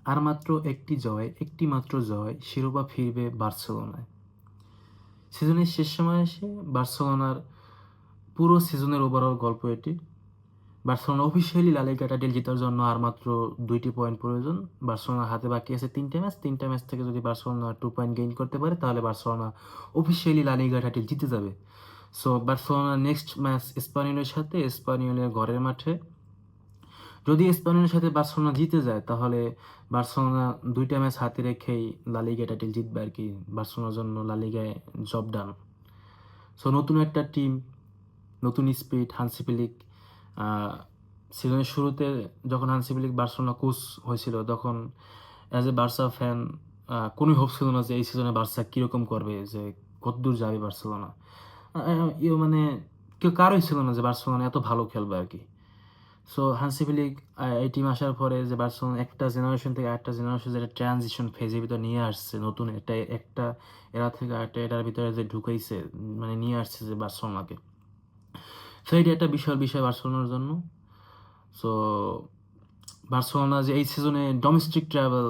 আর মাত্র একটি মাত্র জয়, শিরোপা ফিরবে বার্সেলোনায়। সিজনের শেষ সময় এসে বার্সেলোনার পুরো সিজনের ওভারঅল গল্প এটি। বার্সেলোনা অফিসিয়ালি লা লিগা টাইটেল জেতার জন্য আর মাত্র 2টি পয়েন্ট প্রয়োজন। বার্সেলোনার হাতে বাকি আছে 3টে ম্যাচ থেকে যদি বার্সেলোনা 2 পয়েন্ট গেইন করতে পারে তাহলে বার্সেলোনা অফিসিয়ালি লা লিগা টাইটেল জিতে যাবে। সো বার্সেলোনা নেক্সট ম্যাচ স্পানিওলের সাথে, স্পানিওলের ঘরের মাঠে। যদি স্পানিওলের সাথে বার্সেলোনা জিতে যায় তাহলে বার্সেলোনা 2টা ম্যাচ হাতে রেখেই লা লিগা টাইটেল জিতবে আর কি। বার্সেলোনার জন্য লা লিগায় জব ডান। সো নতুন একটা টিম, নতুন স্পিড, হানসি ফ্লিক। সিজনের শুরুতে যখন হানসি ফ্লিক বার্সেলোনা কোচ হয়েছিল তখন অ্যাজ এ বার্সা ফ্যান কোনোই হোপ ছিল না যে এই সিজনে বার্সা কীরকম করবে, যে কতদূর যাবে বার্সেলোনা। মানে কেউ কারোই ছিল না যে বার্সেলোনা এত ভালো খেলবে আর কি। সো হানসি ফ্লিক এই টিম আসার পরে যে বার্সেলোনা একটা জেনারেশন থেকে আরেকটা জেনারেশন যেটা ট্রানজিশন ফেজের ভিতরে নিয়ে আসছে, নতুন একটা এরা থেকে আরেকটা এটার ভিতরে যে ঢুকাইছে, মানে নিয়ে আসছে যে বার্সেলোনাকে। সো এটা একটা বিশাল বিষয় বার্সেলোনার জন্য। সো বার্সেলোনা যে এই সিজনে ডোমেস্টিক ট্রাভেল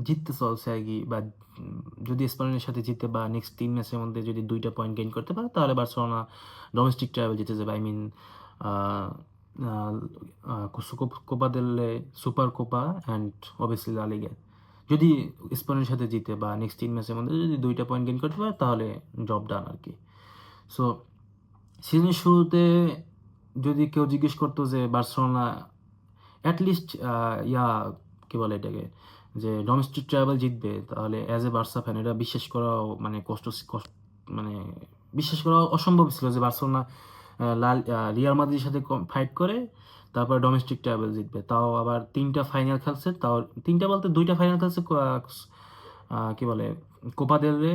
জিততে চলছে আর কি, বা যদি স্পেনের সাথে জিতে বা নেক্সট 3 ম্যাচের মধ্যে যদি 2টা পয়েন্ট গেইন করতে পারে তাহলে বার্সেলোনা ডোমেস্টিক ট্রাভেল জিতে যাবে। আই মিন কোপা দেল রে, সুপার কোপা অ্যান্ড অবভিয়াসলি লা লিগা। যদি স্পেনের সাথে জিতে বা নেক্সট 3 ম্যাচের মধ্যে যদি 2টা পয়েন্ট গেইন করতে পারে তাহলে জব ডান আর কি। সো সিজনের শুরুতে যদি কেউ জিজ্ঞেস করতো যে বার্সেলোনা অ্যাটলিস্ট কী বলে এটাকে, যে ডোমেস্টিক ট্রাভেল জিতবে, তাহলে অ্যাজ এ বার্সা ফ্যান এটা বিশ্বাস করাও মানে মানে বিশ্বাস করা অসম্ভব ছিল যে বার্সেলোনা রিয়াল মাদ্রিদের সাথে ফাইট করে তারপর ডোমেস্টিক ট্রাভেল জিতবে, তাও আবার 3টা ফাইনাল খেলছে, তাও 3টা বলতে 2টা ফাইনাল খেলছে। কী বলে, কোপা দেল রে,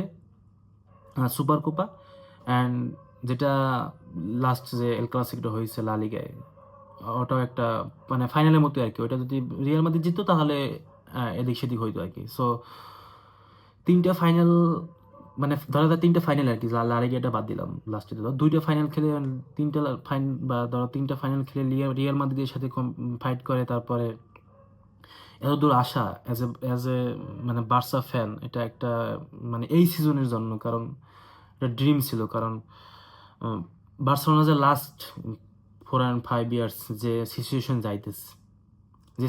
সুপার কোপা, অ্যান্ড যেটা লাস্ট যে এল ক্লাসিকটা হয়েছে লা লিগায়, ওটাও একটা মানে ফাইনালের মতো আর কি। ওটা যদি রিয়াল মাদ্রিদ জিততো তাহলে এদিক সেদিক হইতো আর কি। সো 3টা ফাইনাল, মানে ধরো 3টা ফাইনাল আর কি, লা লিগাটা বাদ দিলাম লাস্টে, ধরো 2টা ফাইনাল খেলে, 3টা বা ধরো 3টা ফাইনাল খেলে রিয়াল মাদ্রিদের সাথে ফাইট করে তারপরে এত দূর আসা অ্যাজ এ মানে বার্সা ফ্যান, এটা একটা মানে এই সিজনের জন্য, কারণ এটা ড্রিম ছিল। কারণ বার্সেলোনা যে লাস্ট 4 and 5 ইয়ার্স যে সিচুয়েশন যাইতেছে, যে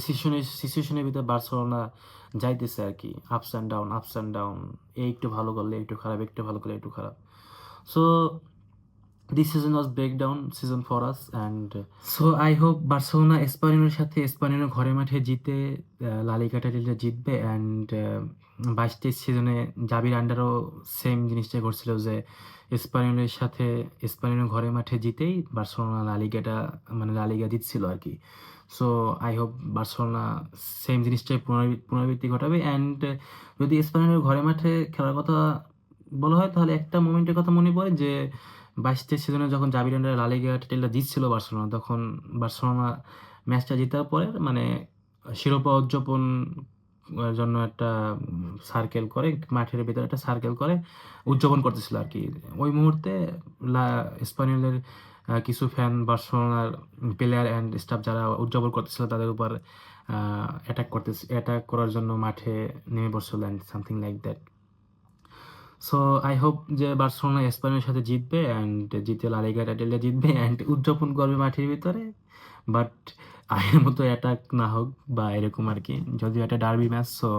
সিচুয়েশনের ভিতরে বার্সেলোনা যাইতেছে আর কি, আপস অ্যান্ড ডাউন, এই একটু ভালো করলে একটু খারাপ, একটু ভালো করলে একটু খারাপ। So this season was breakdown season for us, and so I hope Barcelona এসপানিওলের সাথে, এসপানিওলের ঘরে মাঠে জিতে লা লিগা টাইটেলটা জিতবে। অ্যান্ড 22-23 সিজনে জাবির আন্ডারও সেম জিনিসটা করছিল যে এসপানিওলের সাথে, এসপানিওলের ঘরে মাঠে জিতেই বার্সেলোনা মানে লা লিগা জিতছিল আর কি। So I hope Barcelona same জিনিসটাই পুনরাবৃত্তি ঘটাবে। অ্যান্ড যদি স্পেনের ঘরে মাঠে খেলার কথা বলা হয় তাহলে একটা মোমেন্টের কথা মনে পড়ে যে 22-23 সিজনে যখন জাভি আন্ডারে লা লিগা টাইটেলটা জিতছিল বার্সেলোনা, তখন বার্সেলোনা ম্যাচটা জেতার পরে মানে শিরোপা উদযাপন জন্য একটা সার্কেল করে, মাঠের ভিতরে একটা সার্কেল করে উদযাপন করতেছিল আর কি। ওই মুহূর্তে স্পানিওলের কিছু ফ্যান বার্সেলোনার প্লেয়ার অ্যান্ড স্টাফ যারা উদযাপন করতেছিল তাদের উপর অ্যাটাক করার জন্য মাঠে নেমে পড়ছিল and something like that. So I hope যে বার্সেলোনা স্পেনের সাথে জিতবে অ্যান্ড জিতে লা লিগা টাইটেলটা জিতবে অ্যান্ড উদযাপন করবে মাঠের ভিতরে, বাট আগের মতো অ্যাটাক না হোক বা এরকম আর কি, যদিও একটা derby match. So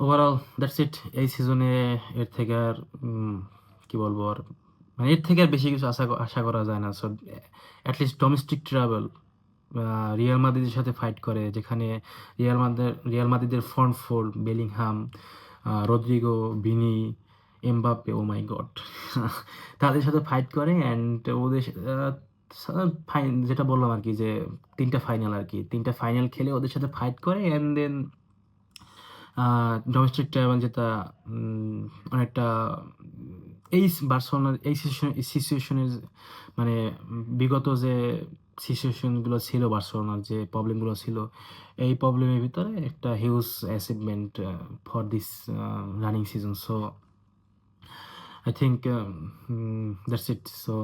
overall that's it এই সিজনে। এর থেকে আর কি বলবো, আর মানে এর থেকে আর বেশি কিছু আশা করা যায় না। So at least domestic travel, Real মাদ্রিদের সাথে ফাইট করে, যেখানে রিয়াল মাদ্রিদের front four Bellingham, Rodrygo, Vini, Mbappe, oh my god, তাদের সাথে ফাইট করে অ্যান্ড ওদের যেটা বললাম আর কি, যে 3টা ফাইনাল আর কি, 3টা ফাইনাল খেলে ওদের সাথে ফাইট করে অ্যান্ড দেন ডোমেস্টিক ট্রাভেল যেটা অনেকটা এই বার্সেলোনার এই সিচুয়েশনের মানে বিগত যে সিচুয়েশনগুলো ছিল, বার্সেলোনার যে প্রবলেমগুলো ছিল, এই প্রবলেমের ভিতরে একটা huge achievement for this running season. So I think that's it. So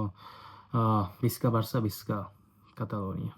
visca Barca, visca Catalonia.